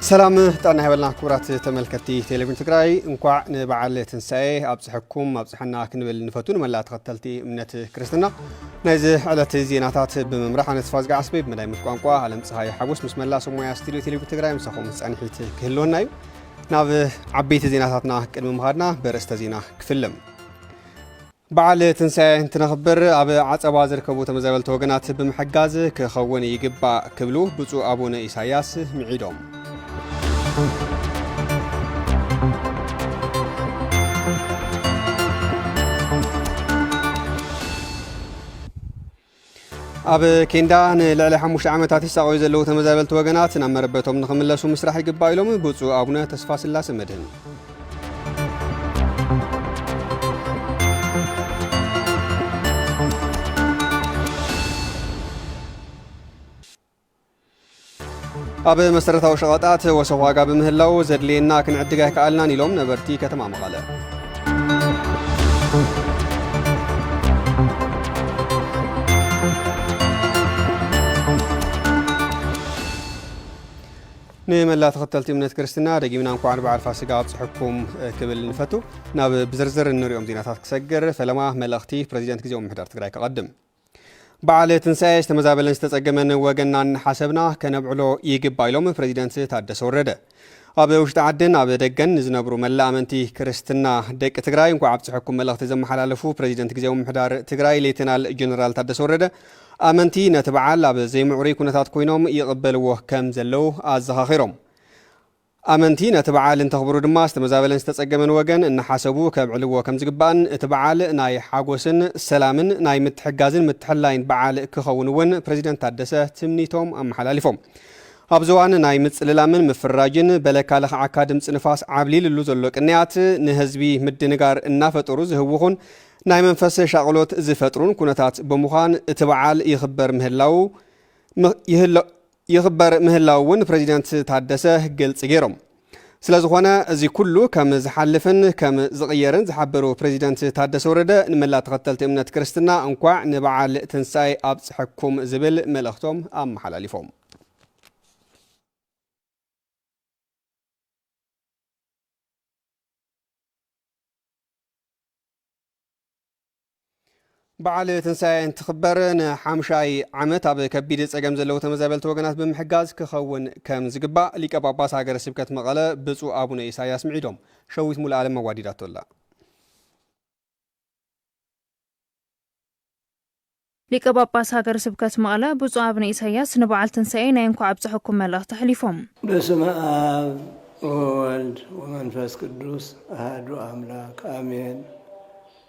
سلام طعنا هبلنا كورات تملكتي تلفزيون تግራይ እንኳዕ ንበዓል ትንሳኤ ኣብጽሕኩም ኣብጽሕና ክንብል ንፈቱን መላ ተኸተልቲ እምነት ክርስትና ናይዚ ዕለት ዜናታት ብምምራሕ ኣነ ተፋዝጋ ዓስበይ ብመዳይ ቋንቋ ዓለም ፀሃይ ሓጎስ ምስ መላ ሰሞያ ስቱዲዮ ቴሌቪዥን ትግራይ ምሳኹም ጸኒሒት ክህልወና እዩ ናብ ዓበይቲ ዜናታትና ቅድሚ ምኻድና በርእስተ ዜና ክፍልም በዓል ትንሳኤ እንትነኽብር ኣብ ዓጸባ ዝርከቡ ተመዛበልቲ ወገናት ብምሕጋዝ ክኸውን ይግባእ ክብሉ ብፁዕ ኣቡነ ኢሳያስ ምዒዶም ኣብ ኬንዳ ንልዕሊ 5 ዓመታት ይሳቆዩ ዘለዉ ተመዛበልቲ ወገናት ናብ መረበቶም ንኽምለሱ ምስራሕ ይግባእ ኢሎም ብፁዕ ኣቡነ ተስፋ ስላሴ መድህን ኣብ መሰረታዊ ሸቐጣት ወሰኽ ዋጋ ብምህላው ዘድልየና ክንዕድጋ ይከኣልናን ኢሎም ነበርቲ ከተማ መቐለ ንመላ ተኸተልቲ እምነት ክርስትና ደጊምና እንኳዕ በዓል ፋሲካ ኣብጽሕኩም ክብል ንፈቱ ናብ ብዝርዝር እንሪኦም ዜናታት ክሰግር ፈለማ መልእኽቲ ፕሬዚደንት ጊዜያዊ ምምሕዳር ትግራይ ከቐድም በዓል ትንሳኤ ዝተመዛበለን ዝተጸገመን ወገንና ሓሰብና ከነብዕሎ ይግባእ ኢሎም ፕሬዚደንት ታደሰ ወረደ ኣብ ውሽጢ ዓድን ኣብ ደገን ዝነብሩ መላእመንቲ ክርስትና ደቂ ትግራይ እንኳዕ ኣብጽሕኩም መልእኽቲ ዘመሓላለፉ ፕሬዚደንት ጊዜያዊ ምምሕዳር ትግራይ ሌተናል ጀነራል ታደሰ ወረደ ኣመንቲ ነቲ በዓል ኣብ ዘይምዕሩይ ኩነታት ኮይኖም ይቕበልዎ ከም ዘለው ኣዘኻኺሮም ኣመንቲ ነቲ በዓል እንተኽብሩ ድማ ዝተመዛበለን ዝተጸገመን ወገን እናሓሰቡ ከብዕልዎ ከም ዝግባእን እቲ በዓል ናይ ሓጎስን ሰላምን ናይ ምትሕጋዝን ምትሕላይን በዓል ክኸውን እውን ፕሬዚደንት ታደሰ ትምኒቶም ኣመሓላሊፎም ኣብ ዝዋን ናይ ምጽልላምን ምፍራጅን በለካ ለኸዓካ ድምፂ ንፋስ ዓብሊልሉ ዘሎ ቅንያት ንህዝቢ ምድንጋር እናፈጠሩ ዝህውኹን ናይ መንፈስ ሻቕሎት ዝፈጥሩን ኩነታት ብምዃን እቲ በዓል ይኽበር ምህላው እውን ፕሬዚደንት ታደሰ ግልጽ ገይሮም ስለዝኾነ እዚ ኩሉ ከም ዝሓልፍን ከም ዝቕየርን ዝሓበሩ ፕሬዚደንት ታደሰ ወረደ ንመላ ተኸተልቲ እምነት ክርስትና እንኳዕ ንበዓል ትንሳኤ ኣብጽሕኩም ዝብል መልእኽቶም ኣመሓላሊፎም በዓል ትንሳኤ እንትኽበር ንሓምሻይ ዓመት ኣብ ከቢድ ፀገም ዘለዉ ተመዛበልቲ ወገናት ብምሕጋዝ ክኸውን ከም ዝግባእ ሊቀ ጳጳስ ሃገረ ስብከት መቐለ ብፁዕ ኣቡነ ኢሳያስ ምዒዶም ሸዊት ሙሉ ዓለም መዋዲዳቶላ ሊቀ ጳጳስ ሃገረ ስብከት መቐለ ብፁዕ ኣቡነ ኢሳያስ ንበዓል ትንሳኤ ናይ እንኳዕ ኣብጽሕኩም መልእኽቲ ተሕሊፎም በስመ አብ ወወልድ ወመንፈስ ቅዱስ አሐዱ አምላክ አሜን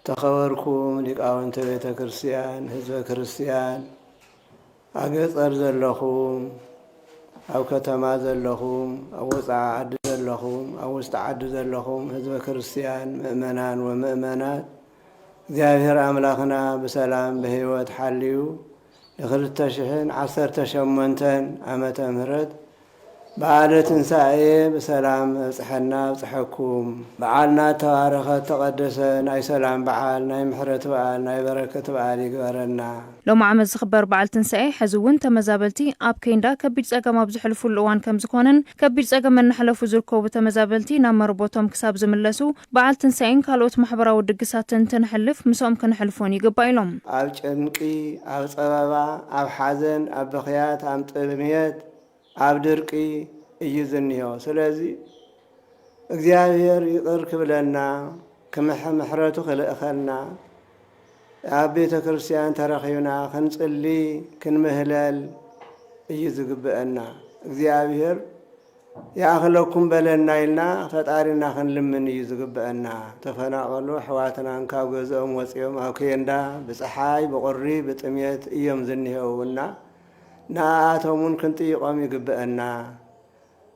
ተኸበርኩም ሊቃውንተ ቤተ ክርስቲያን ህዝበ ክርስቲያን ኣገጸር ዘለኹም ኣብ ከተማ ዘለኹም ኣብ ወፃኢ ዓዲ ዘለኹም ኣብ ውሽጢ ዓዲ ዘለኹም ህዝበ ክርስቲያን ምእመናን ወምእመናት እግዚአብሔር ኣምላኽና ብሰላም ብህይወት ሓልዩ ለ2018 ዓመተ ምህረት በዓለ ትንሳኤ በሰላም ጽሕና ጽሕኩም በዓልና ተባረኸ ተቀደሰ ናይ ሰላም በዓል ናይ ምሕረት በዓል ናይ በረከት በዓል ይግበረና ሎም ዓመት ዝኽበር በዓል ትንሳኤ ሕዚ እውን ተመዛበልቲ ኣብ ኬንዳ ከቢድ ፀገም ኣብ ዝሕልፉሉ እዋን ከም ዝኾነን ከቢድ ፀገም እናሕለፉ ዝርከቡ ተመዛበልቲ ናብ መርቦቶም ክሳብ ዝምለሱ በዓል ትንሳኤን ካልኦት ማሕበራዊ ድግሳትን እንትንሕልፍ ምሶም ክንሕልፎን ይግባእ ኢሎም ኣብ ጭንቂ ኣብ ፀበባ ኣብ ሓዘን ኣብ በኽያት ኣብ ጥምየት ኣብ ድርቂ እዩ ዝንሄው ስለዚ እግዚአብሔር ይቅር ክብለና ከምሕረቱ ክልእኸልና ኣብ ቤተ ክርስቲያን ተረኺብና ክንጽሊ ክንምህለል እዩ ዝግብአና እግዚአብሔር ያኽለኩም በለና ኢልና ፈጣሪና ክንልምን እዩ ዝግብአና ተፈናቀሉ ሕዋትናን ካብ ገዝኦም ወፂኦም ኣብ ኬንዳ ብፀሓይ ብቁሪ ብጥምየት እዮም ዝንሄውና ንኣቶሙን ክንጥይቆም ይግብአና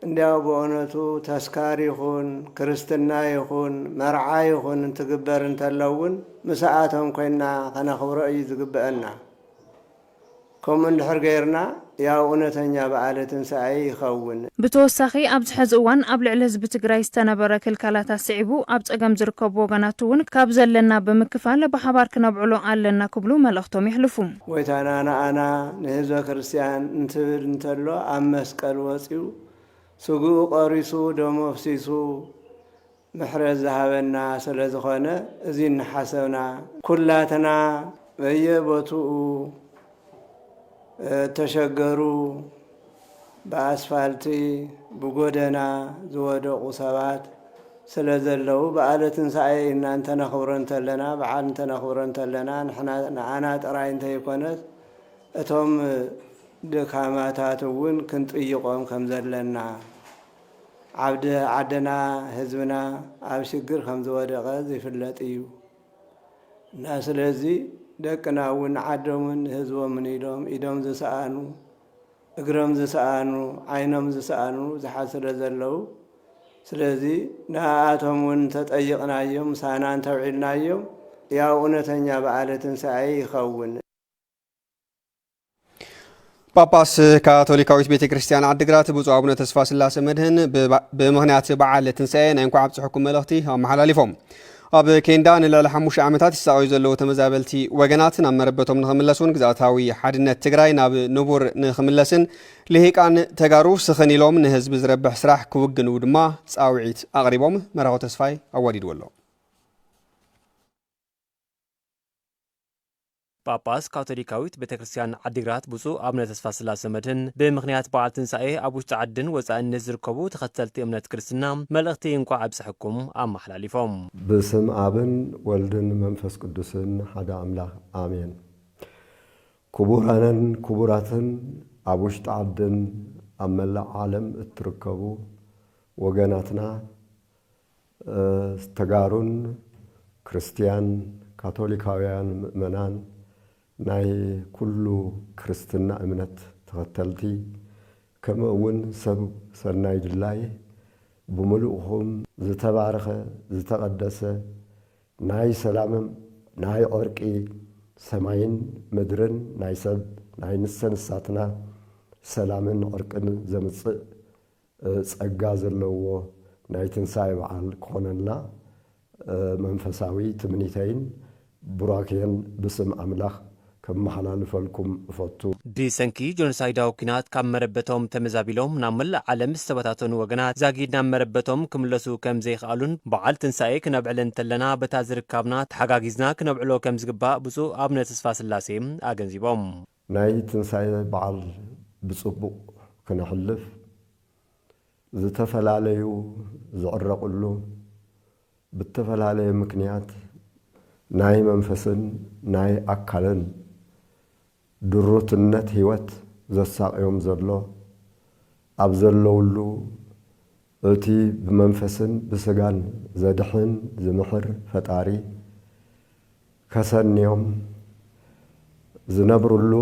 እንዲያው በእውነቱ ተስካር ይኹን ክርስትና ይኹን መርዓ ይኹን እንትግበር እንተለውን ምስኣቶም ኮይና ከነኽብሮ እዩ ዝግብአና ከምኡ እንድሕር ገይርና ያው እውነተኛ በዓለ ትንሳኤ ይኸውን ብተወሳኺ ኣብ ዝሕዚ እዋን ኣብ ልዕሊ ህዝቢ ትግራይ ዝተነበረ ክልካላት ስዒቡ ኣብ ፀገም ዝርከቡ ወገናት እውን ካብ ዘለና ብምክፋል ብሓባር ክነብዕሎ ኣለና ክብሉ መልእኽቶም ይሕልፉ ወይታና ንኣና ንህዝበ ክርስቲያን እንትብል እንተሎ ኣብ መስቀል ወፂኡ ስጉኡ ቆሪሱ ደሞ ፍሲሱ ምሕረት ዝሃበና ስለ ዝኾነ እዚ እናሓሰብና ኩላትና በየቦትኡ ተሸገሩ በአስፋልቲ ብጎደና ዝወደቁ ሰባት ስለ ዘለው በዓለ ትንሣኤ እናንተ ነኽብረን ተለና በዓል እንተ ነኽብረን ተለና ንዓና ጥራይ እንተይኮነት እቶም ድካማታት እውን ክንጥይቆም ከም ዘለና ዓድና ህዝብና ኣብ ሽግር ከም ዝወደቐ ዝፍለጥ እዩ እና ስለዚ ደቅና እውን ዓዶምን ህዝቦምን ኢዶም ዝሰኣኑ እግሮም ዝሰኣኑ ዓይኖም ዝሰኣኑ ዝሓት ስለ ዘለው ስለዚ ንኣቶም እውን ተጠይቕናዮም ሳና እንተውዒልናዮም ያው እውነተኛ በዓለ ትንሣኤ ይኸውን። ጳጳስ ካቶሊካዊት ቤተ ክርስቲያን ዓዲግራት ብፁዕ አቡነ ተስፋ ስላሴ መድህን ብምኽንያት በዓል ትንሣኤ ናይ እንኳዕ ኣብፅሕኩም መልእኽቲ ኣመሓላሊፎም ኣብ ኬንዳ ንልዕሊ 5 ዓመታት ይሳቀዩ ዘለዉ ተመዛበልቲ ወገናት ናብ መረበቶም ንኽምለሱን ግዝኣታዊ ሓድነት ትግራይ ናብ ንቡር ንኽምለስን ልሂቃን ተጋሩ ስኽን ኢሎም ንህዝቢ ዝረብሕ ስራሕ ክውግኑ ድማ ፃውዒት ኣቕሪቦም መራኸ ተስፋይ ኣዋዲድዎ ኣሎ። ጳጳስ ካቶሊካዊት ቤተ ክርስቲያን ዓዲግራት ብፁዕ አቡነ ተስፋ ስላሴ መድህን ብምኽንያት በዓል ትንሣኤ ኣብ ውሽጢ ዓድን ወፃእን ዝርከቡ ተኸተልቲ እምነት ክርስትና መልእኽቲ እንኳዕ ኣብፅሕኩም ኣመሓላሊፎም። ብስም አብን ወልድን መንፈስ ቅዱስን ሓደ ኣምላኽ ኣሜን። ክቡራንን ክቡራትን ኣብ ውሽጢ ዓድን ኣብ መላእ ዓለም እትርከቡ ወገናትና ተጋሩን ክርስቲያን ካቶሊካውያን ምእመናን ናይ ኩሉ ክርስትና እምነት ተኸተልቲ ከምኡ እውን ሰብ ሰናይ ድላይ ብምሉእኹም ዝተባረኸ ዝተቐደሰ ናይ ሰላምን ናይ ዕርቂ ሰማይን ምድርን ናይ ሰብ ናይ ንሰንሳትና ሰላምን ዕርቅን ዘምጽእ ጸጋ ዘለዎ ናይ ትንሣኤ በዓል ክኾነና መንፈሳዊ ትምኒተይን ቡራኬን ብስም ኣምላኽ ከመሓላልፈልኩም እፈቱ። ብሰንኪ ጆኖሳይዳዊ ኩናት ካብ መረበቶም ተመዛቢሎም ናብ መላእ ዓለም ዝተበታተኑ ወገናት ዛጊድ ናብ መረበቶም ክምለሱ ከም ዘይኽኣሉን በዓል ትንሣኤ ክነብዕል እንተለና በታ ዝርካብና ተሓጋጊዝና ክነብዕሎ ከም ዝግባእ ብፁዕ አቡነ ተስፋ ስላሴ ኣገንዚቦም። ናይ ትንሣኤ በዓል ብጽቡቕ ክነሕልፍ ዝተፈላለዩ ዝዕረቁሉ ብተፈላለየ ምክንያት ናይ መንፈስን ናይ ኣካልን ድሩትነት ህይወት ዘሳቅዮም ዘሎ ኣብ ዘለውሉ እቲ ብመንፈስን ብስጋን ዘድሕን ዝምሕር ፈጣሪ ከሰንዮም ዝነብሩሉ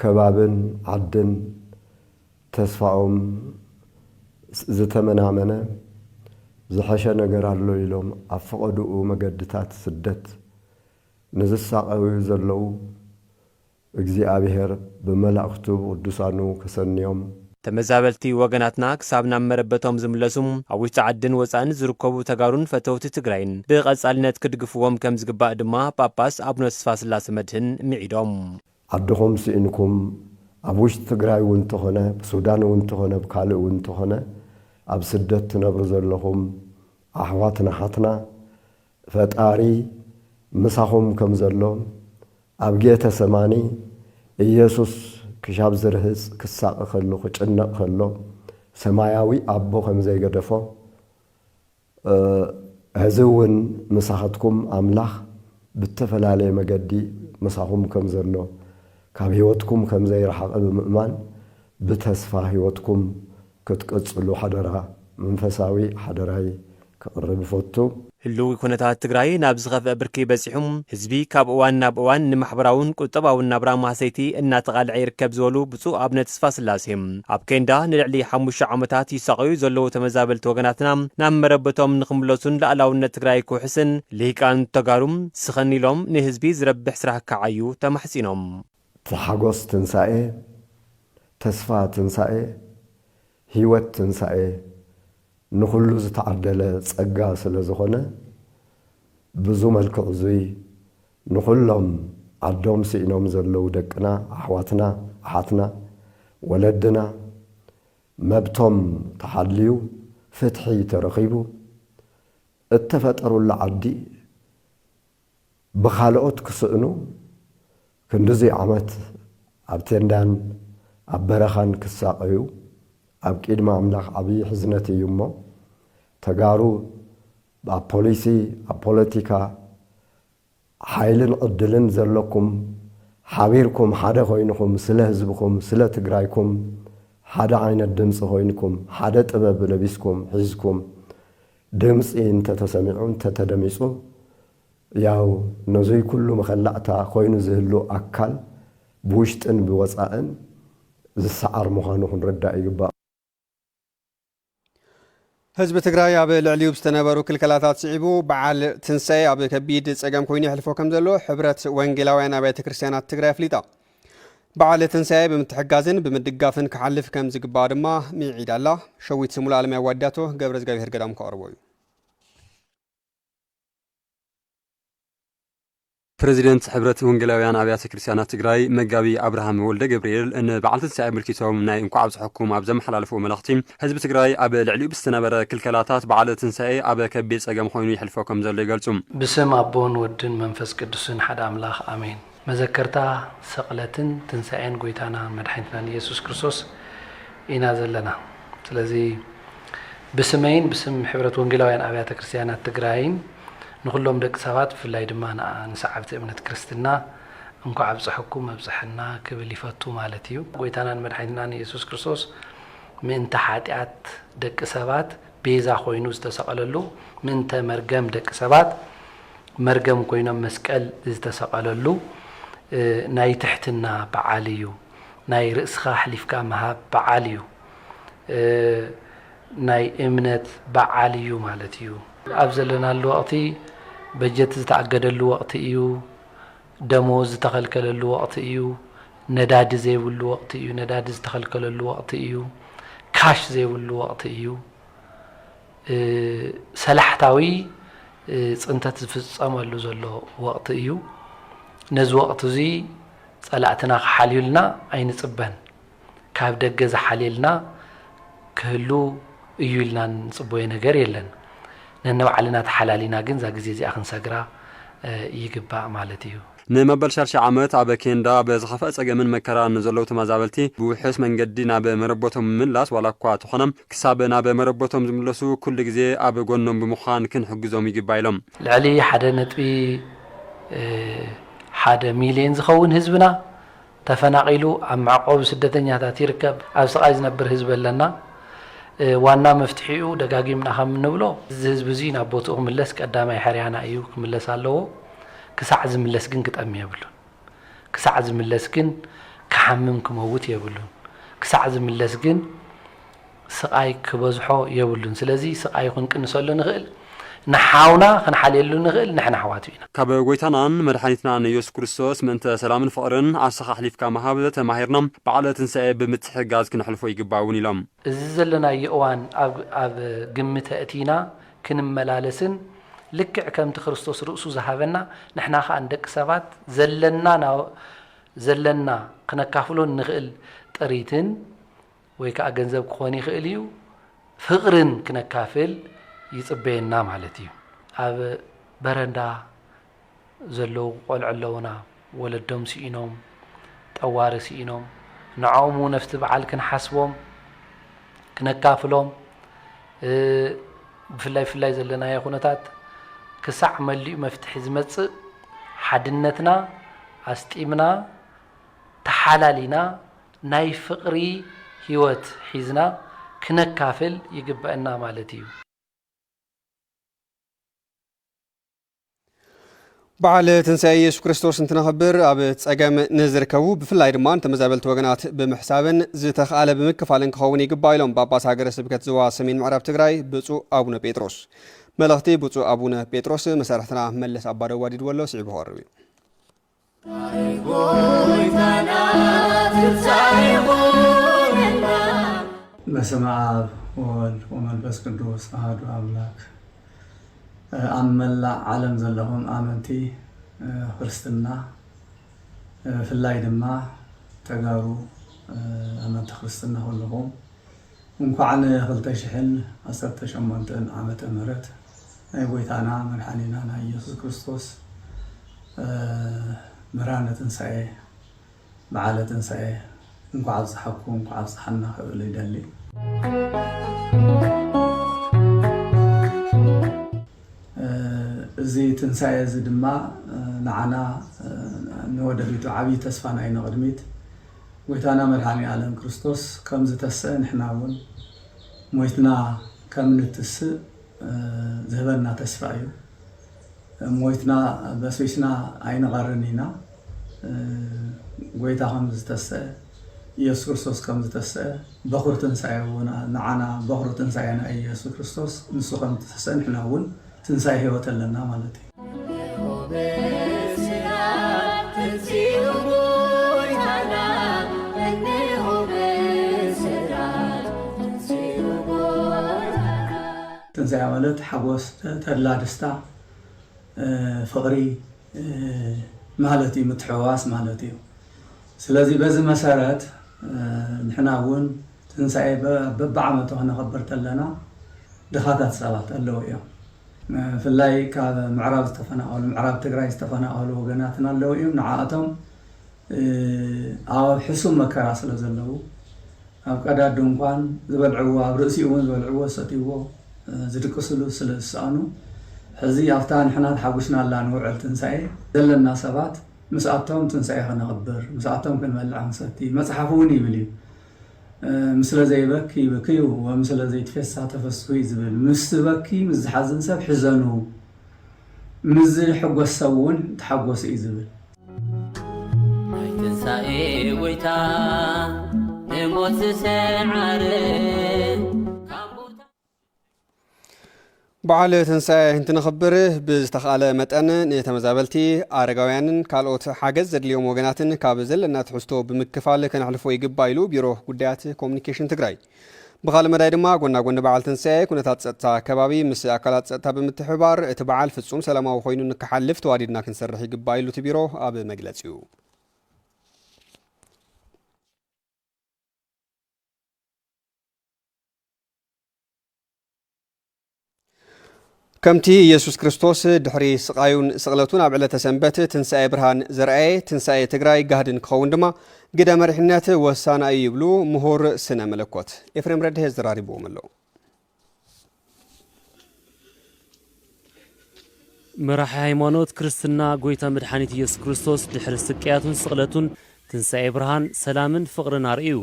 ከባብን ዓድን ተስፋኦም ዝተመናመነ ዝሐሸ ነገር ኣሎ ኢሎም ኣብ ፈቐድኡ መገድታት ስደት ንዝሳቀዩ ዘለው እግዚአብሔር በመላእክቱ ቅዱሳኑ ከሰንዮም ተመዛበልቲ ወገናትና ክሳብ ናብ መረበቶም ዝምለሱም ኣብ ውሽጢ ዓድን ወፃእን ዝርከቡ ተጋሩን ፈተውቲ ትግራይን ብቐጻልነት ክድግፍዎም ከም ዝግባእ ድማ ጳጳስ አቡነ ተስፋ ስላሴ መድህን ሚዒዶም። ዓድኹም ስኢንኩም ኣብ ውሽጢ ትግራይ እውን ተኾነ ብሱዳን እውን ተኾነ ብካልእ እውን ተኾነ ኣብ ስደት ትነብሩ ዘለኹም ኣሕዋትና ሓትና ፈጣሪ ምሳኹም ከም ዘሎ ኣብ ጌተ ሰማኒ ኢየሱስ ክሻብ ዝርህፅ ክሳቕ ከሎ ክጭነቕ ከሎ ሰማያዊ ኣቦ ከም ዘይገደፎ ሕዚ እውን ምሳኻትኩም ኣምላኽ ብተፈላለየ መገዲ ምሳኹም ከም ዘሎ ካብ ህይወትኩም ከም ዘይረሓቐ ብምእማን ብተስፋ ህይወትኩም ክትቅጽሉ ሓደራ መንፈሳዊ ሓደራይ ክቕርብ ፈቱ። ህልው ኩነታት ትግራይ ናብ ዝኸፍአ ብርኪ በፂሑም ህዝቢ ካብ እዋን ናብ እዋን ንማሕበራውን ቁጠባውን ናብራ ማህሰይቲ እናተቓልዐ ይርከብ ዝበሉ ብፁዕ አቡነ ተስፋ ስላሴ ኣብ ኬንዳ ንልዕሊ 5 ዓመታት ይሳቀዩ ዘለዉ ተመዛበልቲ ወገናትና ናብ መረበቶም ንኽምለሱን ላዕላውነት ትግራይ ክውሕስን ልሂቃን ተጋሩም ስኽን ኢሎም ንህዝቢ ዝረብሕ ስራሕ ክዓዩ ተማሕፂኖም። ተሓጎስ ትንሣኤ፣ ተስፋ ትንሣኤ፣ ህይወት ትንሣኤ ንኹሉ ዝተዓደለ ጸጋ ስለ ዝኾነ ብዙ መልክዕ እዙይ ንኹሎም ዓዶም ስኢኖም ዘለዉ ደቅና ኣሕዋትና ኣሓትና ወለድና مبتم تحليو فتحي ترخيبو اتفتروا العدي بخالقوت كسئنو كندزي عمت عبتندان عبرخان كساقيو عبكيد ما عملاق عبي حزنتي يمو تقارو بوليسي بوليتيكا حايلن قدلن زلكم حبيركم حدا خوينكم سله حزبكم سله تግራይኩም حدا عين الدمص خوينكم حدا ጥበብ ለቢስኩም حزكم دمص انت تسمعون تتدمصوا ያው ነዙይ ኩሉ መخلعታ ኮይኑ ዝህሉ አካል ብውሽጥን ብወፃእን ዝሰዓር ምዃኑ ክንረዳእ ይግባእ ህዝብ ትግራይ ኣብ ልዕሊኡ ዝተነበሩ ክልከላታት ስዒቡ በዓል ትንሳኤ ኣብ ከቢድ ፀገም ኮይኑ ይሕልፎ ከም ዘሎ ሕብረት ወንጌላውያን አብያተ ክርስቲያናት ትግራይ ኣፍሊጣ በዓል ትንሳኤ ብምትሕጋዝን ብምድጋፍን ክሓልፍ ከም ዝግባእ ድማ ሚዒዳ ኣላ ሸዊት ስሙላ ዓለም ያዋዳቶ ገብረ እግዚአብሔር ገዳም ከቕርቦ እዩ ፕሬዚደንት ሕብረት ወንጌላውያን አብያተ ክርስቲያናት ትግራይ መጋቢ አብርሃም ወልደ ገብርኤል እን በዓል ትንሳኤ ምልክቶም ናይ እንኳዕ ኣብፅሕኩም ኣብ ዘመሓላልፎ መልእኽቲ ህዝቢ ትግራይ ኣብ ልዕሊኡ ብዝነበረ ክልከላታት በዓል ትንሳኤ ኣብ ከቢድ ፀገም ኮይኑ ይሕልፎ ከም ዘሎ ይገልጹ ብስም ኣቦን ወድን መንፈስ ቅዱስን ሓደ ኣምላኽ ኣሜን መዘከርታ ሰቕለትን ትንሳኤን ጎይታና መድሓኒትና ኢየሱስ ክርስቶስ ኢና ዘለና ስለዚ ብስመይን ብስም ሕብረት ወንጌላውያን አብያተ ክርስቲያናት ትግራይን نخلهم دك سبات في الليل ما نسعبت أمنة كريستنا أنكو عبصحكم مبصحنا كبل يفتو مالتيو ويتانا المدحيننا يسوع كريستوس من تحاتيات دك سبات بيزا خوينوس تسقللو من تمرجم دك سبات مرجم كوينا مسكال تسقللو ناي تحتنا بعاليو ناي رأسخا حليفكا مها بعاليو ناي أمنة بعاليو مالتيو أبزلنا الوقتي بجت تتعقد الوقت إيو دموز تخلكل الوقت إيو نداد زي الوقت إيو نداد تخلكل الوقت إيو كاش زي الوقت إيو سلحتاوي أنت تفصم اللي زلوا وقت إيو نز وقت زي سلعتنا حليلنا أين صبان كاب دجز حليلنا كهلو إيو لنا نصبوين غيرلن ننو علينا تحلالينا جن زي أخن سجرا يجبع مالتيو نمبل شرش عامات عب كيندا بزخفة سجمن مكران نزلوا تمازابلتي بوحس من جدنا بمربوتهم من لاس ولا قوات خنم كسابنا بمربوتهم زملسو كل جزء عب جنهم بمخان كن حجزهم يجبع لهم العلي حدا نتبي حدا ميلين زخون حزبنا تفناقيلو عم عقوب سدتنيا تركب أبصقايز نبر حزب لنا وانا مفتحيو دقاقي من أخم نبلو زبزين أبوتو ملس قدامي حريانا أيو ملس اللو كسعز ملس جن كتأمي يبلون كسعز ملس جن كحممكم موت يبلون كسعز ملس جن سقاي كبزحو يبلون سلازي سقاي خن كنسولو نغل نحاونا خنحليلو نغل نحن حواتينا كاب غويتانان مدحنيتنا يوسف كريستوس من سلام فقرن عصخ حليف كمهابه تماهرنا بعد تنسى بمتحجاز كنحلفو يغباون يلام زلنا يوان اب قمه اتينا كنملالسن لك كم تخرستوس رؤسو زهابنا نحنا عندك سبات زلنا كنكافلو نغل طريتن ويكا ገንዘብ كوني يخليو فقرن كنكافل يصبينا مالتي اب برندا زلو قلعلونا ولدهم سينوم طواري سينوم نعومو نفس بعال كنحسبهم كنكافلهم بفلاي زلنا يا خونتات كسع ملي مفتح زمص حدنتنا استيمنا تحلالينا ناي فقري هيوت حيزنا كنكافل يقبأنا مالتي በዓል ትንሳኤ ኢየሱስ ክርስቶስ እንትነኽብር ኣብ ፀገም ንዝርከቡ ብፍላይ ድማ ተመዛበልቲ ወገናት ብምሕሳብን ዝተኻለ ብምክፋልን ክኸውን ይግባእ ኢሎም ጳጳስ ሃገረ ስብከት ዞባ ሰሜን ምዕራብ ትግራይ ብፁዕ ኣቡነ ጴጥሮስ መልእኽቲ ብፁዕ ኣቡነ ጴጥሮስ መሰረትና መለስ ኣባደዋ ዲድወሎ ስዒቡ ኸርብ እዩ በስመ አብ ወወልድ ወመንፈስ ቅዱስ አሐዱ አምላክ أملا عالم زلهم آمنتي خرستنا في الليل ما تجارو آمنت خرستنا كلهم እንኳን 2018 ዓመተ ምህረት ናይ ጎይታና መድኃኒናና ኢየሱስ ክርስቶስ ምራነ ትንሣኤ በዓለ ትንሣኤ እንኳን አብጽሐኩም እንኳን አብጽሐና ክብል ይደሊ እዚ ትንሣኤ እዚ ድማ ንዓና ንወደፊቱ ዓብይ ተስፋ ናይ ንቅድሚት ጎይታና መድኃኒ ዓለም ክርስቶስ ከም ዝተሰአ ንሕና እውን ሞይትና ከም ንትስእ ዝህበና ተስፋ እዩ ሞይትና በስዊስና ኣይንቐርን ኢና ጎይታ ከም ዝተሰአ ኢየሱስ ክርስቶስ ከም ዝተሰአ በኹር ትንሣኤ እውን ንዓና በኹር ትንሣኤና ኢየሱስ ክርስቶስ ንሱ ከም ዝተሰአ ንሕና እውን ትንሣኤ ህይወት ኣለና ማለት ትንሣኤ ማለት ሓጎስ ተድላ ደስታ ፍቕሪ ማለት እዩ ምትሕዋስ ማለት እዩ ስለዚ በዚ መሰረት ንሕና እውን ትንሣኤ በብዓመቱ ክነኽብር ተለና ድኻታት ሰባት ኣለዉ እዮም ፍላይ ካብ ምዕራብ ዝተፈናቐሉ ምዕራብ ትግራይ ዝተፈናቐሉ ወገናትና ኣለዉ እዮም ንዓኣቶም ኣብ ሕሱም መከራ ስለ ዘለዉ ኣብ ቀዳድ ድንኳን ዝበልዕዎ ኣብ ርእሲኡ እውን ዝበልዕዎ ሰትይዎ ዝድቅስሉ ስለ ዝሰኣኑ ሕዚ ኣብታ ንሕና ተሓጒስና ኣላ ንውዕል ትንሣኤ ዘለና ሰባት ምስኣቶም ትንሣኤ ክነኽብር ምስኣቶም ክንበልዕ ክንሰቲ መፅሓፍ እውን ይብል እዩ ምስለ ዘይበኪ ይብክዩ ወምስለ ዘይትፌሳ ተፈስሑ ዝብል ምስ በኪ ምስ ዝሓዝን ሰብ ሕዘኑ ምስ ዝሕጎስ ሰብ እውን ተሓጎሱ እዩ ዝብል ናይ ትንሣኤ ጎይታ ንሞት ዝሰዓረ በዓል ትንሣኤ እንትንኽብር ብዝተኻለ መጠን ንተመዛበልቲ ኣረጋውያንን ካልኦት ሓገዝ ዘድልዮም ወገናትን ካብ ዘለና ትሕዝቶ ብምክፋል ከነሕልፎ ይግባእ ኢሉ ቢሮ ጉዳያት ኮሙኒኬሽን ትግራይ ብኻልእ መዳይ ድማ ጎና ጎኒ በዓል ትንሣኤ ኩነታት ፀጥታ ከባቢ ምስ ኣካላት ፀጥታ ብምትሕባር እቲ በዓል ፍጹም ሰላማዊ ኮይኑ ንክሓልፍ ተዋዲድና ክንሰርሕ ይግባእ ኢሉ እቲ ቢሮ ኣብ መግለፂኡ ከምቲ ኢየሱስ ክርስቶስ ድሕሪ ስቃዩን ስቕለቱን ኣብ ዕለተ ሰንበት ትንሣኤ ብርሃን ዘርአየ ትንሣኤ ትግራይ ጋህድን ክኸውን ድማ ግደ መሪሕነት ወሳና እዩ ይብሉ ምሁር ስነ መለኮት ኤፍሬም ረድሄ ዝራሪብዎም ኣለዉ መራሒ ሃይማኖት ክርስትና ጎይታ መድኃኒት ኢየሱስ ክርስቶስ ድሕሪ ስቅያቱን ስቕለቱን ትንሣኤ ብርሃን ሰላምን ፍቕርን ኣርእዩ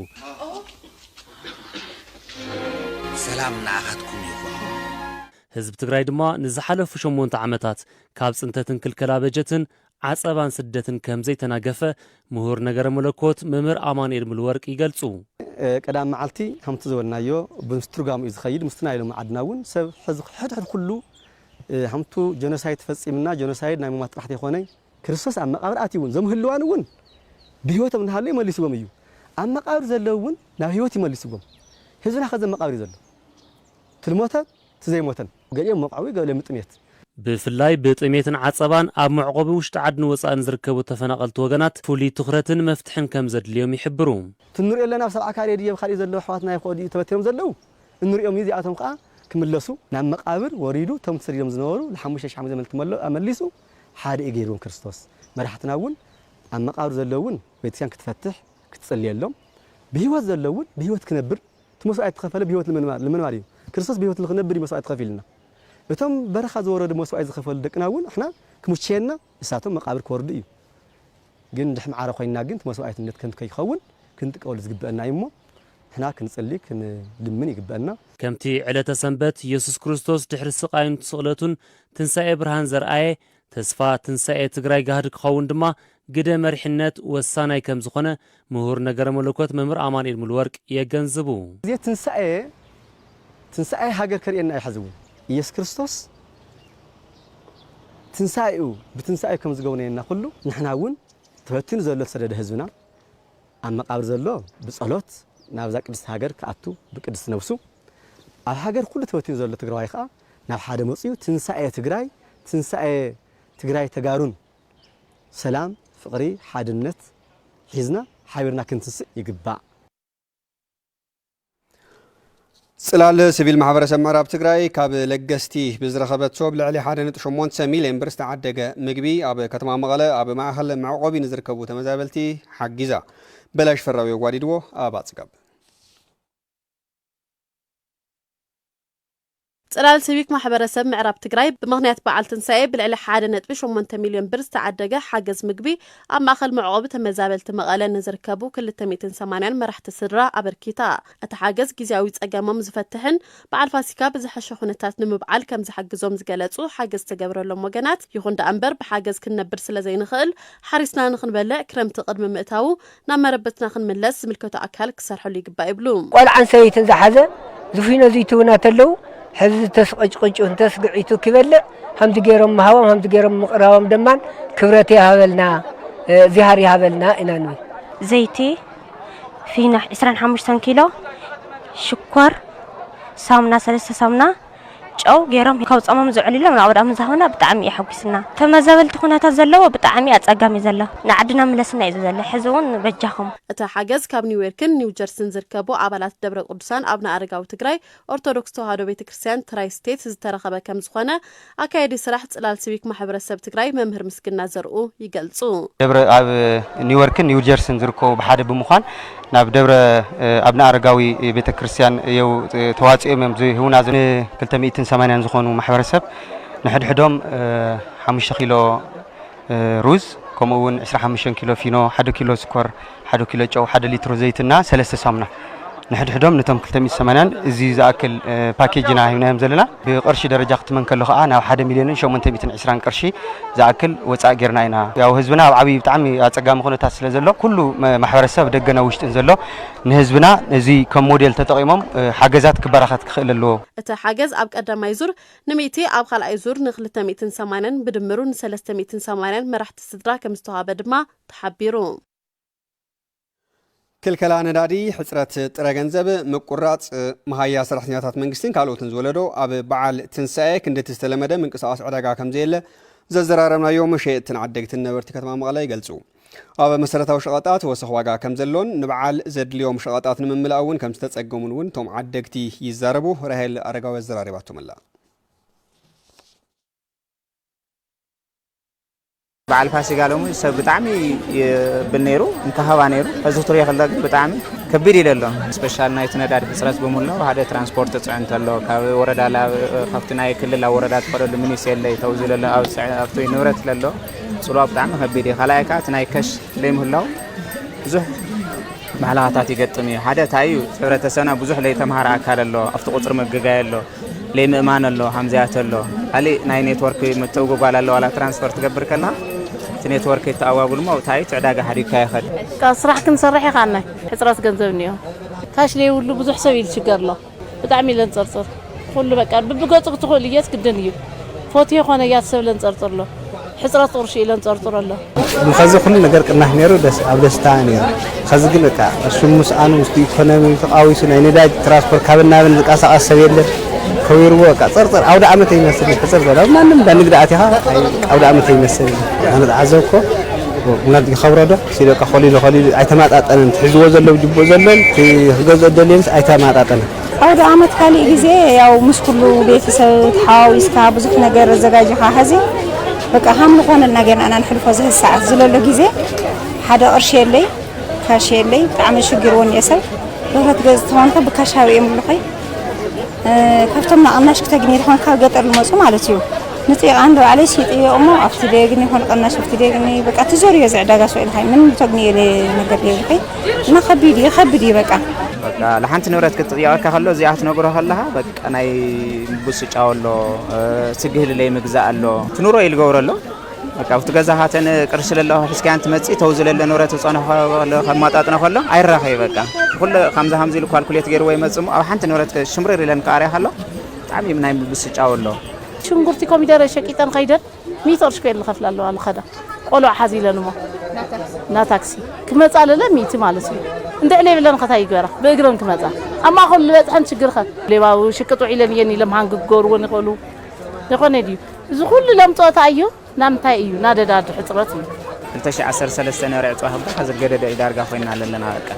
ሰላም ንኣኻትኩም ይኹን ህዝቢ ትግራይ ድማ ንዝሓለፉ 8 ዓመታት ካብ ጽንተትን ክልከላ በጀትን ዓጸባን ስደትን ከም ዘይተናገፈ ምሁር ነገረ መለኮት መምህር ኣማኑኤል ምልወርቅ ይገልጹ ቀዳም መዓልቲ ከምቲ ዝበልናዮ ብምስትርጋሙ እዩ ዝኸይድ ምስትና ኢሎም ዓድና እውን ሰብ ሕድሕድ ኩሉ ከምቱ ጀኖሳይድ ፈጺምና ጀኖሳይድ ናይ ምማት ጥራሕቲ ይኾነ ክርስቶስ ኣብ መቃብር ኣትዩ እውን ዘምህልዋን እውን ብህይወቶም እንዳሃሉ ይመልስዎም እዩ ኣብ መቃብር ዘለው እውን ናብ ህይወት ይመልስዎም ህዝብና ከዘ መቃብር ዘሎ ትልሞተ ትዘይሞተን ገሊኦም መቃዊ ገሊኦም ጥሜት ብፍላይ ብጥሜትን ዓጸባን ኣብ መዕቆቢ ውሽጢ ዓድን ወፃእን ዝርከቡ ተፈናቐልቲ ወገናት ፍሉይ ትኹረትን መፍትሕን ከም ዘድልዮም ይሕብሩ ትንሪኦ ኣለና ኣብ ሰብዓ ካሬድ ድየ ካልእ ዘለዉ ኣሕዋትና ይኸዱ ተበቲኖም ዘለዉ እንሪኦም እዚኣቶም ከዓ ክምለሱ ናብ መቃብር ወሪዱ ቶም ተሰሪዶም ዝነበሩ ለ5,000 ዓመት ዘመልቲ መሊሱ ሓደ እዩ ገይሮም ክርስቶስ መራሕትና እውን ኣብ መቃብር ዘለውን ቤተክርስትያን ክትፈትሕ ክትጽልየሎም ብህይወት ዘለውን ብህይወት ክነብር ትመስዋዕት ተኸፈለ ብህይወት ለምንማር እዩ ክርስቶስ ብህይወት ልኽነብር መስዋዕት ከፊልና እቶም በረኻ ዝወረዱ መስዋዕት ዝኸፈሉ ደቅና እውን እሕና ክሙቸየና እሳቶም መቃብር ክወርዱ እዩ ግን ድሕማዓረ ኮይና ግን መስዋዕትነት ከምቲ ከይኸውን ክንጥቀበሉ ዝግበአና እዩ እሞ እሕና ክንጽሊ ክንልምን ይግበአና ከምቲ ዕለተ ሰንበት ኢየሱስ ክርስቶስ ድሕሪ ስቃዩን ስቕለቱን ትንሣኤ ብርሃን ዘርአየ ተስፋ ትንሣኤ ትግራይ ጋህድ ክኸውን ድማ ግደ መሪሕነት ወሳናይ ከም ዝኾነ ምሁር ነገረ መለኮት መምህር ኣማኑኤል ምልወርቅ የገንዝቡ እዚ ትንሣኤ ሃገር ከርእየና ይሓዝቡ ኢየሱስ ክርስቶስ ትንሣኤኡ ብትንሣኤ ከም ዝገቡነና ኩሉ ንሕና እውን ተበቲኑ ዘሎ ተሰደደ ህዝብና ኣብ መቃብር ዘሎ ብጸሎት ናብዛ ቅድስቲ ሃገር ክኣቱ ብቅድስቲ ነብሱ ኣብ ሃገር ኩሉ ተበቲኑ ዘሎ ትግራዋይ ከዓ ናብ ሓደ መጽኡ ትንሣኤ ትግራይ ተጋሩን ሰላም ፍቕሪ ሓድነት ሒዝና ሓቢርና ክንትስእ ይግባእ ጽላል ሲቪል ማህበረሰብ ምዕራብ ትግራይ ካብ ለገስቲ ብዝረኸበት ሶብ ልዕሊ 1.8 ሚልዮን ብር ዝተዓደገ ምግቢ ኣብ ከተማ መቐለ ኣብ ማእኸል መዕቆቢ ንዝርከቡ ተመዛበልቲ ሓጊዛ በላሽ ፈራዊ ዋዲድዎ ኣብ ኣጽጋብ ጽላል ሲቪክ ማህበረሰብ ምዕራብ ትግራይ ብምኽንያት በዓል ትንሳኤ ብልዕሊ 1.8 ሚልዮን ብር ዝተዓደገ ሓገዝ ምግቢ ኣብ ማእኸል መዕቆቢ ተመዛበልቲ መቐለ ንዝርከቡ 280 መራሕቲ ስድራ ኣበርኪታ እቲ ሓገዝ ግዝያዊ ጸገሞም ዝፈትሕን በዓል ፋሲካ ብዝሐሸ ኩነታት ንምብዓል ከም ዝሓግዞም ዝገለጹ ሓገዝ ተገብረሎም ወገናት ይኹን ደኣንበር ብሓገዝ ክንነብር ስለ ዘይንኽእል ሓሪስና ንኽንበልዕ ክረምቲ ቅድሚ ምእታው ናብ መረበትና ክንምለስ ዝምልከቱ ኣካል ክሰርሐሉ ይግባእ ይብሉ ቆልዓን ሰበይትን ዝሓዘ ዝፊኖ ዘይትውና ተለው ሕዚ ተስቀጭቅጭ ተስግዒቱ ክበልዕ همد جيرم مهوام همد جيرم مقراوم دمان كبرتي هابلنا زهري هابلنا إنانوي زيتي فينا 25 كيلو شكر سامنا 3 سامنا ጨው ገይሮም ከውጽኦም ዝዕልሎም ናብ ወዳም ዝሃውና ብጣዕሚ ይሐጉስና ተመዛበልቲ ኩነታት ዘለዎ ብጣዕሚ አጸጋሚ ዘሎ ንዓድና መለስና እዩ ዘሎ ሕዝውን በጃኹም እታ ሓገዝ ካብ ኒውዮርክን ኒው ጀርሲን ዝርከቡ አባላት ደብረ ቅዱሳን አብና አረጋዊ ትግራይ ኦርቶዶክስ ተዋህዶ ቤተክርስቲያን ትራይ ስቴት ዝተረኸበ ከም ዝኾነ አካይዲ ስራሕ ጽላል ሲቪክ ማህበረሰብ ትግራይ መምህር ምስግና ዘርኡ ይገልጹ ደብረ ኣብ ኒውዮርክን ኒው ጀርሲን ዝርከቡ ብሓደ ብምዃን ናብ ደብረ አብና አረጋዊ ቤተክርስቲያን የው ተዋጽኦም ዝህውና 280 ዝኾኑ ማሕበረሰብ ንሕድሕዶም 5 ኪሎ ሩዝ ከምኡውን 25 ኪሎ ፊኖ 1 ኪሎ ስኳር 1 ኪሎ ጨው 1 ሊትር ዘይትና 3 ሳሙና ንሕድሕዶም ነቶም 280 እዚ ዝኣክል ፓኬጅና ሂብናዮም ዘለና ብቅርሺ ደረጃ ክትመን ከሎ ከዓ ናብ 1,820,000 ቅርሺ ዝኣክል ወጻእ ጌርና ኢና ያው ህዝብና ኣብ ዓብይ ብጣዕሚ ኣጸጋሚ ኩነታት ስለ ዘሎ ኩሉ ማሕበረሰብ ደገና ውሽጥን ዘሎ ንህዝብና እዚ ከም ሞዴል ተጠቂሞም ሓገዛት ክበራኸት ክኽእል ኣለዎ እቲ ሓገዝ ኣብ ቀዳማይ ዙር ንሚእቲ ኣብ ካልኣይ ዙር ን280 ብድምሩ ን380 መራሕቲ ስድራ ከም ዝተዋሃበ ድማ ተሓቢሩ ክልከላ ነዳዲ ሕጽረት ጥረ ገንዘብ ምቁራጽ መሃያ ሰራሕተኛታት መንግስትን ካልኦትን ዝወለዶ ኣብ በዓል ትንሳኤ ክንደት ዝተለመደ ምንቅስቃስ ዕዳጋ ከም ዘየለ ዘዘራረብናዮም ሸየጥትን ዓደግትን ነበርቲ ከተማ መቐለ ይገልጹ ኣብ መሰረታዊ ሸቐጣት ወሰኽ ዋጋ ከም ዘሎን ንበዓል ዘድልዮም ሸቐጣት ንምምላእ እውን ከም ዝተጸገሙን እውን ቶም ዓደግቲ ይዛረቡ ራሄል አረጋዊ ዘራሪባቶም ኣላ بعد فاسي قالوا سب بتعمي بالنيرو انكهوا نيرو فزوتري خلق بتعمي كبير يللهم سبيشال نايت ندار بسرات بمولنا وهذا ترانسبورت تعنت له كوردا لا خفتنا كل لا وردات فرد منيس يلي توزيل له او افتوي نورت لله صلاه بتعمي كبير خلايكات نايكش ليم هلاو بزح معلاتات يقطمي هذا تايو حبرتسنا بزح لي تمهار اكل له افت قطر مغغا له لي مእማን له حمزات له علي ناي نيتورك متوغو بالاله ولا ترانسفر تقبر كلها نيتورك يتعواقل ما وتايت عداقة حريكة ياخد كاسرح كنصرح يخانا حسرات جنزبنيو كاش لي ولو بزح سوي شجر له بتعمل لنصرصر كله بقى بقطق تخليات كدنيو فوتي خوانا يات سوي لنصرصر له حسرات قرشي لنصرصر له مخزي كل نجار كنا هنيرو بس أبدش تاني خزي كله كا شو مسأنو مستي إيكونومي تقاوي سنة نداج ترانسبور كابلنا بنقاس أسوي له كوير وقع صرصر عودة عمتي يمثل صرصر ما نبدأ نقدر أتيها عودة عمتي يمثل أنا تعزوكو ونادي خبرده سيدك خليل اعتماد أنا تحزوا زلوا جبوا زلوا في جزء الدليل اعتماد أنا عودة عمت خالي جزء أو مش كله بيت تحاول يسكاب زخ نجار الزجاج هذه بقى هم لقون النجار أنا نحلف هذه الساعة زلوا جزء هذا أرشي لي كاشي لي تعمل شو جرون يسوي لو هتجز ثوانك بكاش هاوي ملقي كفتمنا أناش كتجني رح نخرج الموسم على تيو نتيجة عنده عليه شيء أمه أفتديجني هون قناش أفتديجني بقى تزوري يزعل دجاج سؤال هاي من تجني لنقدر يلقي ما خبيدي بقى لحنت نورت كتيا كخلو زيات نقره خلها بقى أنا بس أقوله سجل لي مجزاء له تنورو يلقور له بقى وتجزا هاتن كرشل الله حس كانت متسي توزل له نورت وصانه خدمات أتنا خلا عيرها بقى كل خمسة لو كالكوليت غير وين مزم أو حنت نورت شمرر لين كاره خلا تعمي من هاي بس أقوله شنقرتي كوميدر شكيتان خيدر 100 قرش كيل خفل الله على خدا قولوا حزيله نما نا تاكسي كمص على لا 100 مالتي እንደ እኔ ብለን ከታይ ይገራ በእግሮን ከመጣ አማ ሁሉ በጣም ችግር ኸ ሌባው ሽቅጡ ኢለን የኒ ለማንግጎር ወን ይቆሉ ይቆነ ዲ እዚ ሁሉ ለምጦታ እዩ ናምታይ እዩ ናደዳድ ሕጽረት እዩ 2013 ነው ረዕጽ ወህባ ከዘገደደ ኢዳርጋ ኮይና ለለና በቃ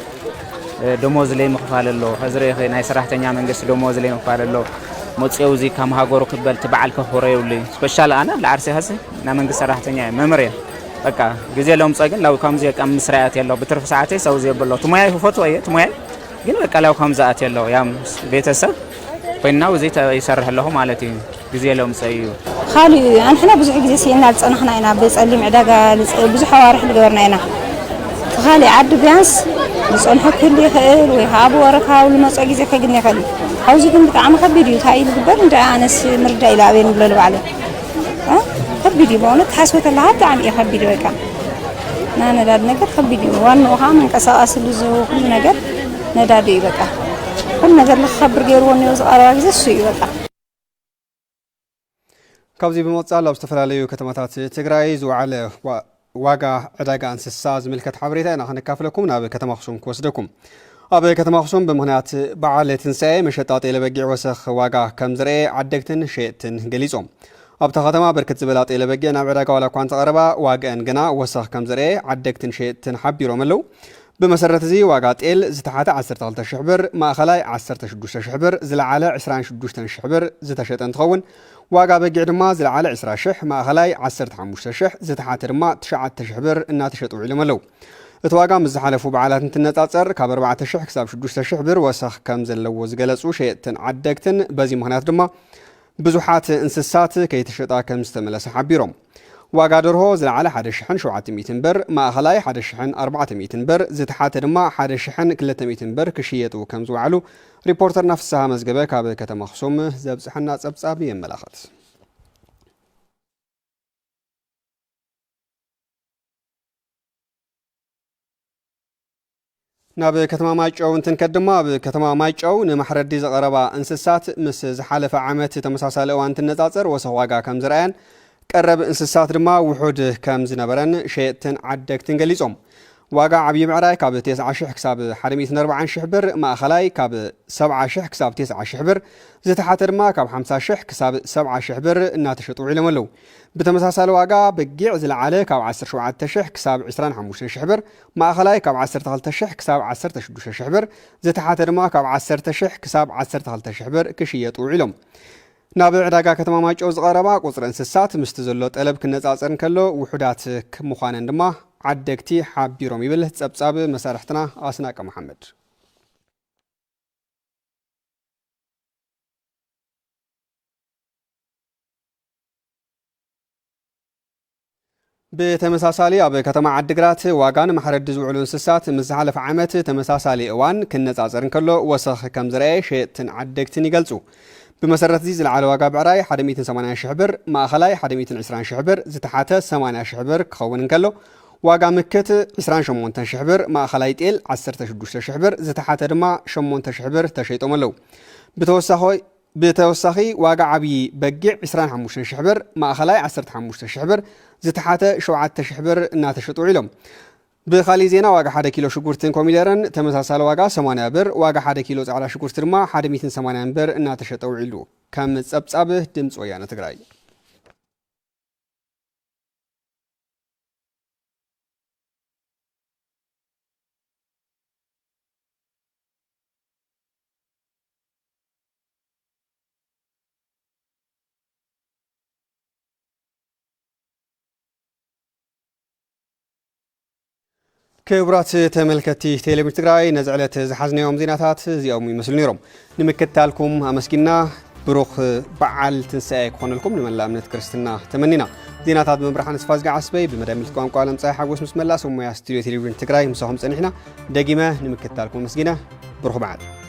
ደሞዝ ላይ መክፋል ኣሎ ህዝሬ ናይ ሰራሕተኛ መንግስት ደሞዝ ላይ መክፋል ኣሎ ሞጽው ዚ ከም ሃገሩ ክበል ትባዓል ከሆረዩሊ ስፔሻል አና ለአርሲ ሀስ ና መንግስት ሰራሕተኛ መምሬ በቃ ጊዜ ለም ጸግን ላው ከም ዚ ቀም መስራያት ያለው በትርፍ ሰዓቴ ሰው ዚ በለው ትሙያይ ፎቶ አየ ትሙያይ ግን በቃ ላው ከም ዛአት ያለው ያም ቤተሰብ ኮይናው ዚ ይሰርሕ ለሁ ማለት እዩ ጊዜ ለም ጸዩ خالي احنا بزح ጊዜ ሲና ጽናሕና ኢና በጸሊም ዕዳጋ ብዙሕ አዋርሕ ልገበርና ኢና خالي عد ቢያንስ ጽንሕ ክል ይኽእል ወይ ሃብ ወረካው ልመጽ ጊዜ ከግን ይኽእል حوز ግን በጣም ከቢድ እዩ ታይ ልግበር እንደ አነስ ምርዳ ኢላቤን ብለል ባለ ከቢድ በእውነት ሓስወተ ለሃ በጣም ይከቢድ በቃ ነዳድ ነገር ከቢድ ዋናው ውሃ መንቀሳቀስ ልዙ ሁሉ ነገር ነዳድ ይበቃ ሁሉ ነገር ለኸብር ገይርዎ ነው ዝቀረባ ጊዜ እሱ ይበቃ ካብዚ ብመጻል ኣብ ዝተፈላለዩ ከተማታት ትግራይ ዝውዓለ ዋጋ ዕዳጋ እንስሳ ዝምልከት ሓበሬታ ኢና ክንካፍለኩም ናብ ከተማ ኣክሱም ክወስደኩም ኣብ ከተማ ኣክሱም ብምኽንያት በዓል ትንሳኤ መሸጣ ጤለ በጊዕ ወሰኽ ዋጋ ከም ዝረአ ዓደግትን ሸየጥትን ገሊጾም ኣብታ ከተማ ብርክት ዝበላ ጤለ በጊዕ ናብ ዕዳጋ ዋላ እኳ እንተቐረባ ዋጋአን ግና ወሰኽ ከም ዝረአ ዓደግትን ሸየጥትን ሓቢሮም ኣለው بمسرت زي واقع تيل زتحت 12,000 بر ماخلاي 16,000 بر زلعال 26,000 بر زتشت انتخون واقع بقع دما زلعال 20,000 ماخلاي 15,000 زتحت دما 9,000 بر انها تشطوا علم لو اتواقع مزحلفوا بعالات نتنጻጸር ካብ 4,000 ክሳብ 6,000 ብር ወሰኽ ከም ዘለዎ ዝገለጹ ሸየጥትን ዓደግትን በዚ ምኽንያት ድማ ብዙሓት እንስሳት ከይተሸጣ ከም ዝተመለሰ ሓቢሮም ዋጋ ደርሆ ዝለዓለ 1,700 ብር ማእኸላይ 1,400 ብር ዝተሓተ ድማ 1,200 ብር ክሽየጡ ከም ዝውዕሉ ሪፖርተርና ፍስሓ መዝገበ ካብ ከተማ ኣክሱም ዘብፅሐና ጸብጻብ የመላኽት ናብ ከተማ ማይጨው እንትንከድማ በከተማ ማይጨው ንማሕረዲ ዘቀረባ እንስሳት ምስ ዝሓለፈ ዓመት ተመሳሳሊ እዋን እንትነጻጸር ወሰኽ ዋጋ ከም ዝረአያን ቀረብ እንስሳት ድማ ውሑድ ከም ዝነበረን ሸየጥትን ዓደግትን ገሊጾም ዋጋ ዓብዪ ምዕራይ ካብ 9,000 ክሳብ 140,000 ብር ማእኸላይ ካብ 70,000 ክሳብ 90,000 ብር ዝተሓተ ድማ ካብ 50,000 ክሳብ 70,000 ብር እናተሸጡ ዒሎም ኣለው ብተመሳሳሊ ዋጋ በጊዕ ዝለዓለ ካብ 17,000 ክሳብ 25,000 ብር ማእኸላይ ካብ 12,000 ክሳብ 16,000 ብር ዝተሓተ ድማ ካብ 10,000 ክሳብ 12,000 ብር ክሽየጡ ዒሎም ናብ ዕዳጋ ከተማ ማይጨው ዝቀረባ ቁፅሪ እንስሳት ምስቲ ዘሎ ጠለብ ክነጻጸር ከሎ ውሑዳት ምዃነን ድማ ዓደግቲ ሓቢሮም ይብል ጸብጻብ መሳርሕትና ኣስናቀ መሐመድ بتمساسالي ኣብ ከተማ ዓዲግራት ዋጋን ማሕረዲ ዝውዕሉ እንስሳት ምስ ዝሓለፈ ዓመት ተመሳሳሊ እዋን ክነጻጸር ከሎ ወሰኽ ከም ዝረአየ ሸየጥትን ዓደግትን ይገልጹ بمسرت زي العال واقع بعراي 180,000 بر ماخلاي 120,000 بر زتحت 80,000 بر كون كله واقع مكت 28,000 بر ماخلاي تيل 16,000 بر زتحت دما 8,000 بر تشيطو ملو بتوسخي واقع عبي بقع 25,000 بر ماخلاي 15,000 بر زتحت 7,000 بر ناتشطو علم بخالي زينا واقع 1 كيلو شكورتين كوميدرن تمساسال واقع 80 بر واقع 1 كيلو على شكورت ما 180 بر انها تشطو علو كم صبصابه دمص ويانه تግራይ كبرات تملكتي تلفزيون تግራይ نزعلت زحزنيهم زيناتات زيوم يمسل نيروم نمكتالكم امسكنا بروخ بعل تنساي كونلكم نملا امنت كريستنا تمنينا زيناتات بمبرحان سفازغ عسبي بمدامل ቋንቋ ለምጻይ ሓጎስ ምስ መላስ ሞያ ስቱዲዮ ቴሌቪዥን ትግራይ ምስኹም ጸኒሕና ደጊመ ንምክትታልኩም መስጊና ብሩኽ በዓል